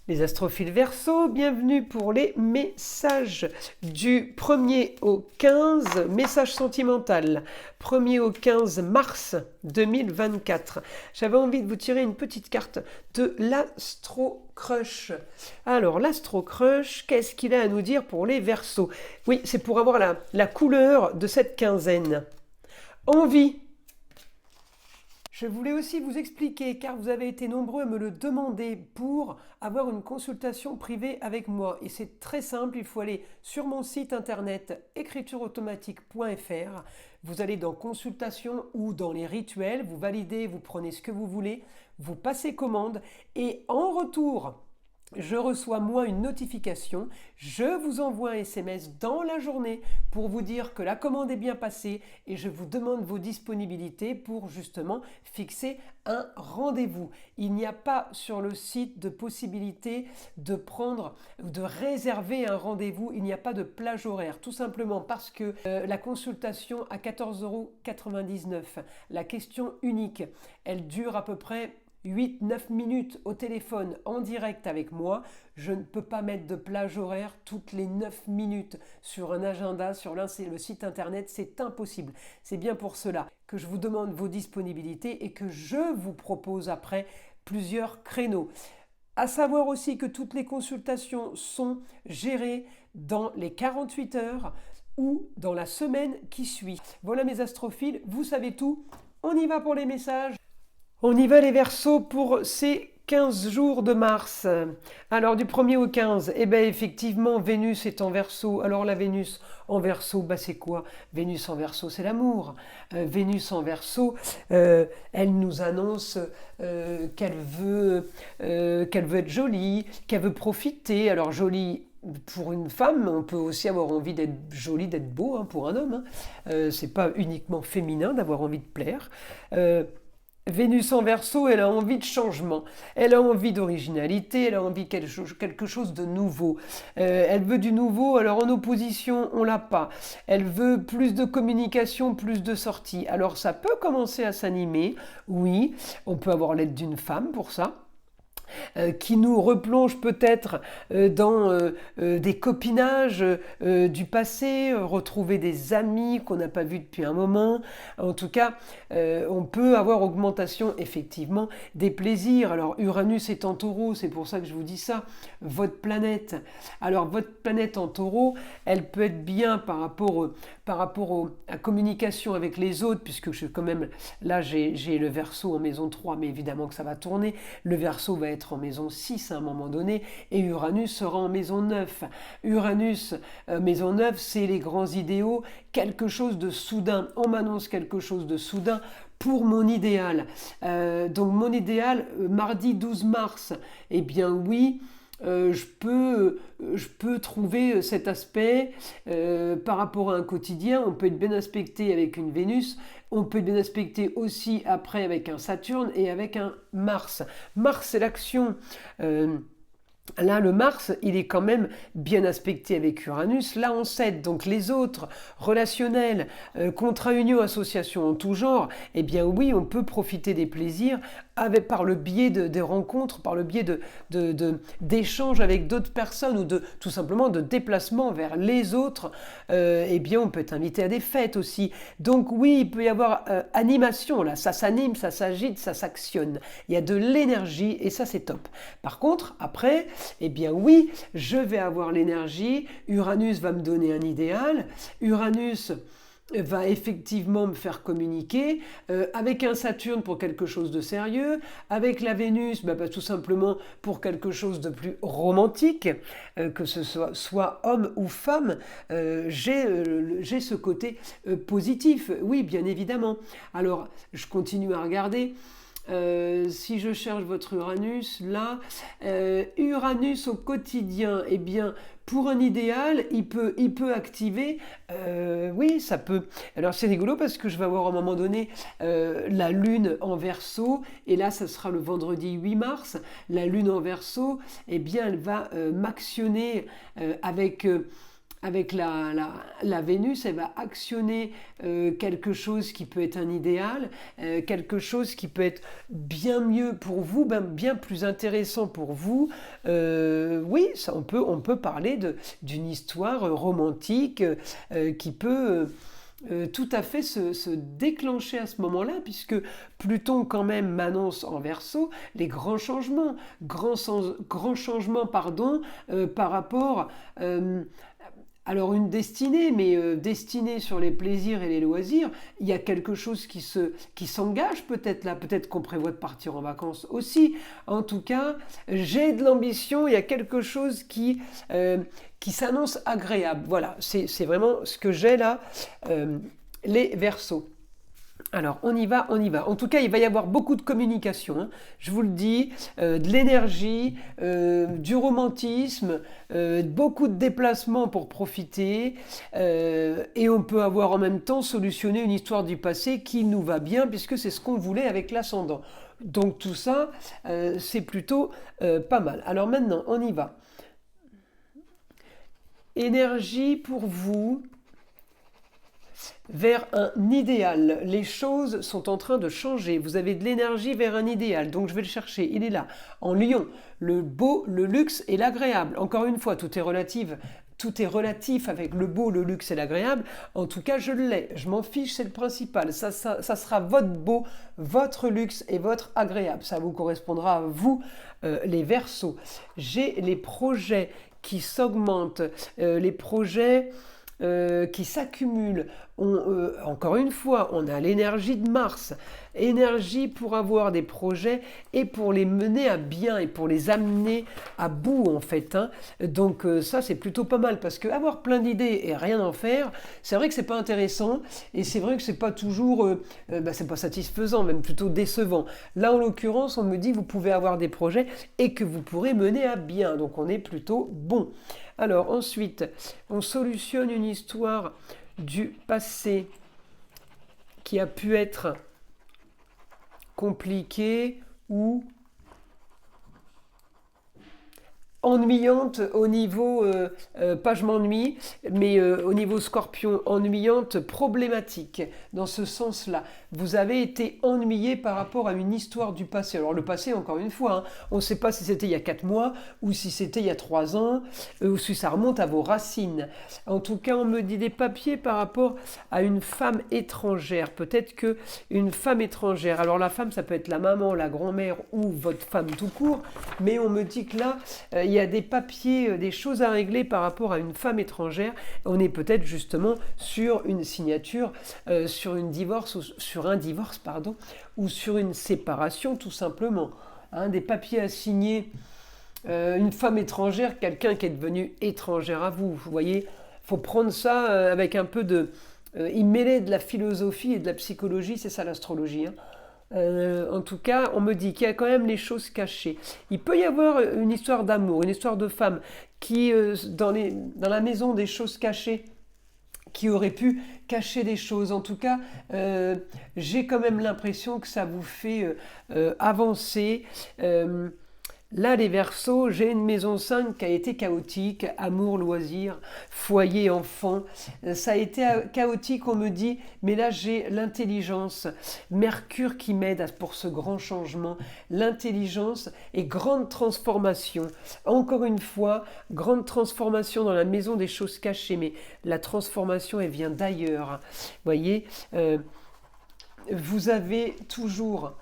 Les astrophiles Verseau, bienvenue pour les messages du 1er au 15, message sentimental, 1er au 15 mars 2024. J'avais envie de vous tirer une petite carte de l'Astro Crush. Alors, l'Astro Crush, qu'est-ce qu'il a à nous dire pour les Verseaux? Oui, c'est pour avoir la couleur de cette quinzaine. Envie. Je voulais aussi vous expliquer, car vous avez été nombreux à me le demander, pour avoir une consultation privée avec moi. Et c'est très simple, il faut aller sur mon site internet écritureautomatique.fr. Vous allez dans consultation ou dans les rituels, vous validez, vous prenez ce que vous voulez, vous passez commande et en retour, je reçois moi une notification, je vous envoie un SMS dans la journée pour vous dire que la commande est bien passée et je vous demande vos disponibilités pour justement fixer un rendez-vous. Il n'y a pas sur le site de possibilité de prendre ou de réserver un rendez-vous, il n'y a pas de plage horaire, tout simplement parce que la consultation à 14,99 €, la question unique, elle dure à peu près 8-9 minutes au téléphone en direct avec moi. Je ne peux pas mettre de plage horaire toutes les 9 minutes sur un agenda, sur le site internet, c'est impossible. C'est bien pour cela que je vous demande vos disponibilités et que je vous propose après plusieurs créneaux. À savoir aussi que toutes les consultations sont gérées dans les 48 heures ou dans la semaine qui suit. Voilà mes astrophiles, vous savez tout. On y va pour les messages. On y va les Verseaux pour ces 15 jours de mars. Alors du 1er au 15, eh bien effectivement Vénus est en Verseau. Alors la Vénus en Verseau, c'est quoi? Vénus en Verseau, c'est l'amour. Vénus en Verseau, elle nous annonce qu'elle veut être jolie, qu'elle veut profiter. Alors jolie pour une femme, on peut aussi avoir envie d'être joli, d'être beau pour un homme. C'est pas uniquement féminin d'avoir envie de plaire. Vénus en Verseau, elle a envie de changement, elle a envie d'originalité, elle a envie de quelque chose de nouveau. Elle veut du nouveau, alors en opposition, on l'a pas. Elle veut plus de communication, plus de sorties. Alors ça peut commencer à s'animer, oui, on peut avoir l'aide d'une femme pour ça. Qui nous replonge peut-être dans des copinages du passé, retrouver des amis qu'on n'a pas vus depuis un moment. En tout cas, on peut avoir augmentation effectivement des plaisirs. Alors Uranus est en Taureau, c'est pour ça que je vous dis ça, votre planète. Alors votre planète en Taureau, elle peut être bien par rapport à communication avec les autres, puisque quand même, là j'ai le Verseau en maison 3, mais évidemment que ça va tourner. Le Verseau va être en maison 6 à un moment donné et Uranus sera en maison 9. Uranus, maison 9, c'est les grands idéaux, quelque chose de soudain. On m'annonce quelque chose de soudain pour mon idéal. Donc mon idéal, mardi 12 mars, eh bien oui, je peux trouver cet aspect par rapport à un quotidien. On peut être bien aspecté avec une Vénus, on peut être bien aspecté aussi après avec un Saturne et avec un Mars. Mars, c'est l'action. Là, le Mars, il est quand même bien aspecté avec Uranus. Là, on cède. Donc, les autres, relationnels, contrats, unions, associations en tout genre, eh bien oui, on peut profiter des plaisirs par le biais des rencontres, par le biais d'échanges avec d'autres personnes ou tout simplement de déplacements vers les autres. Eh bien, on peut être invité à des fêtes aussi. Donc oui, il peut y avoir animation. Là, ça s'anime, ça s'agite, ça s'actionne. Il y a de l'énergie et ça, c'est top. Par contre, après, eh bien oui, je vais avoir l'énergie. Uranus va me donner un idéal. Uranus va effectivement me faire communiquer, avec un Saturne pour quelque chose de sérieux, avec la Vénus tout simplement pour quelque chose de plus romantique, que ce soit homme ou femme, j'ai ce côté positif, oui bien évidemment. Alors je continue à regarder. Si je cherche votre Uranus, là, Uranus au quotidien, eh bien, pour un idéal, il peut activer, oui, ça peut. Alors c'est rigolo parce que je vais avoir à un moment donné la Lune en Verseau, et là, ça sera le vendredi 8 mars. La Lune en Verseau, eh bien, elle va m'actionner avec avec la Vénus, elle va actionner quelque chose qui peut être un idéal, quelque chose qui peut être bien mieux pour vous, bien plus intéressant pour vous. Oui, ça, on peut parler d'une histoire romantique qui peut tout à fait se déclencher à ce moment-là, puisque Pluton quand même m'annonce en Verseau les grands changements pardon, par rapport alors une destinée, mais destinée sur les plaisirs et les loisirs, il y a quelque chose qui s'engage peut-être là, peut-être qu'on prévoit de partir en vacances aussi. En tout cas, j'ai de l'ambition, il y a quelque chose qui s'annonce agréable. Voilà, c'est vraiment ce que j'ai là, les Verseaux. Alors, on y va, on y va. En tout cas, il va y avoir beaucoup de communication, hein, je vous le dis, de l'énergie, du romantisme, beaucoup de déplacements pour profiter, et on peut avoir en même temps solutionné une histoire du passé qui nous va bien, puisque c'est ce qu'on voulait avec l'ascendant. Donc tout ça, c'est plutôt pas mal. Alors maintenant, on y va. Énergie pour vous vers un idéal. Les choses sont en train de changer. Vous avez de l'énergie vers un idéal. Donc je vais le chercher. Il est là, en Lion. Le beau, le luxe et l'agréable. Encore une fois, tout est relatif. Tout est relatif avec le beau, le luxe et l'agréable. En tout cas, je l'ai. Je m'en fiche, c'est le principal. Ça sera votre beau, votre luxe et votre agréable. Ça vous correspondra à vous, les Verseaux. J'ai les projets qui s'augmentent, les projets qui s'accumulent. Encore une fois, on a l'énergie de Mars, énergie pour avoir des projets et pour les mener à bien et pour les amener à bout en fait, hein. Donc ça c'est plutôt pas mal, parce que avoir plein d'idées et rien en faire, c'est vrai que c'est pas intéressant, et c'est vrai que c'est pas toujours c'est pas satisfaisant, même plutôt décevant. Là en l'occurrence, on me dit que vous pouvez avoir des projets et que vous pourrez mener à bien, donc on est plutôt bon. Alors ensuite, on solutionne une histoire du passé qui a pu être compliquée ou ennuyante au niveau, pas je m'ennuie, mais au niveau Scorpion, ennuyante, problématique, dans ce sens-là. Vous avez été ennuyé par rapport à une histoire du passé. Alors le passé, encore une fois, hein, on ne sait pas si c'était il y a 4 mois, ou si c'était il y a 3 ans, ou si ça remonte à vos racines. En tout cas, on me dit des papiers par rapport à une femme étrangère. Peut-être que une femme étrangère, alors la femme, ça peut être la maman, la grand-mère, ou votre femme tout court, mais on me dit que là, il y a des papiers, des choses à régler par rapport à une femme étrangère. On est peut-être justement sur une signature, sur un divorce, ou sur une séparation tout simplement. Hein, des papiers à signer, une femme étrangère, quelqu'un qui est devenu étrangère à vous. Vous voyez, il faut prendre ça avec un peu de... il mêlait de la philosophie et de la psychologie, c'est ça l'astrologie, hein. En tout cas, on me dit qu'il y a quand même les choses cachées. Il peut y avoir une histoire d'amour, une histoire de femme qui, dans la maison des choses cachées, qui aurait pu cacher des choses. En tout cas, j'ai quand même l'impression que ça vous fait avancer. Là, les Verseaux, j'ai une maison 5 qui a été chaotique, amour, loisirs, foyer, enfant. Ça a été chaotique, on me dit, mais là, j'ai l'intelligence. Mercure qui m'aide pour ce grand changement. L'intelligence et grande transformation. Encore une fois, grande transformation dans la maison des choses cachées, mais la transformation, elle vient d'ailleurs. Vous voyez, vous avez toujours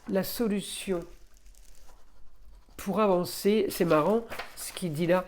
la solution pour avancer. C'est marrant ce qu'il dit là.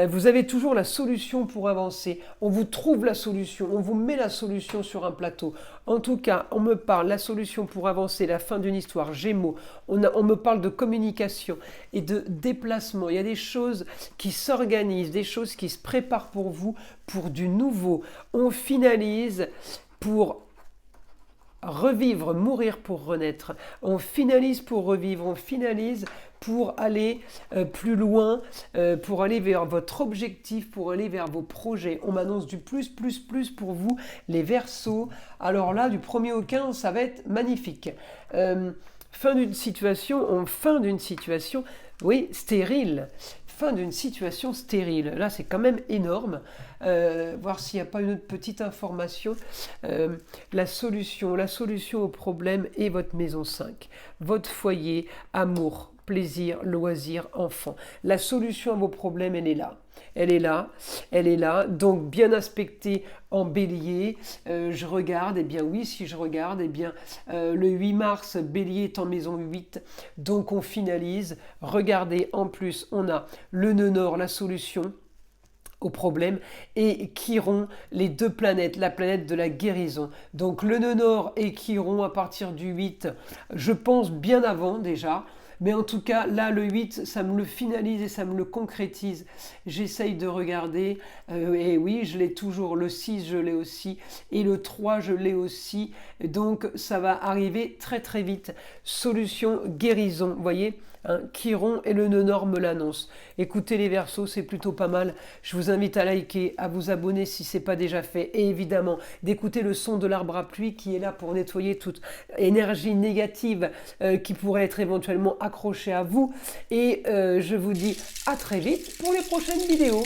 Vous avez toujours la solution pour avancer. On vous trouve la solution, on vous met la solution sur un plateau. En tout cas, on me parle la solution pour avancer, la fin d'une histoire, Gémeaux. On me parle de communication et de déplacement. Il y a des choses qui s'organisent, des choses qui se préparent pour vous, pour du nouveau. On finalise pour revivre, mourir pour renaître. On finalise pour revivre, on finalise pour aller plus loin, pour aller vers votre objectif, pour aller vers vos projets. On m'annonce du plus pour vous, les Verseaux. Alors là, du 1er au 15, ça va être magnifique. Fin d'une situation, oui, stérile. fin d'une situation stérile. Là, c'est quand même énorme. Voir s'il n'y a pas une autre petite information. La solution au problème est votre maison 5. Votre foyer, amour, plaisir, loisir, enfant. La solution à vos problèmes, elle est là. Elle est là, elle est là, donc bien aspectée en bélier. Je regarde, eh bien oui, si je regarde, eh bien le 8 mars, bélier est en maison 8, donc on finalise. Regardez, en plus, on a le nœud nord, la solution au problème, et Chiron, les deux planètes, la planète de la guérison. Donc le nœud nord et Chiron à partir du 8, je pense bien avant déjà. Mais en tout cas, là, le 8, ça me le finalise et ça me le concrétise. J'essaye de regarder. Et oui, je l'ai toujours. Le 6, je l'ai aussi. Et le 3, je l'ai aussi. Donc, ça va arriver très, très vite. Solution, guérison. Vous voyez, Chiron et le nœud nord me l'annoncent. Écoutez les Verseaux, c'est plutôt pas mal. Je vous invite à liker, à vous abonner si ce n'est pas déjà fait. Et évidemment, d'écouter le son de l'arbre à pluie qui est là pour nettoyer toute énergie négative qui pourrait être éventuellement accrochée à vous. Et je vous dis à très vite pour les prochaines vidéos.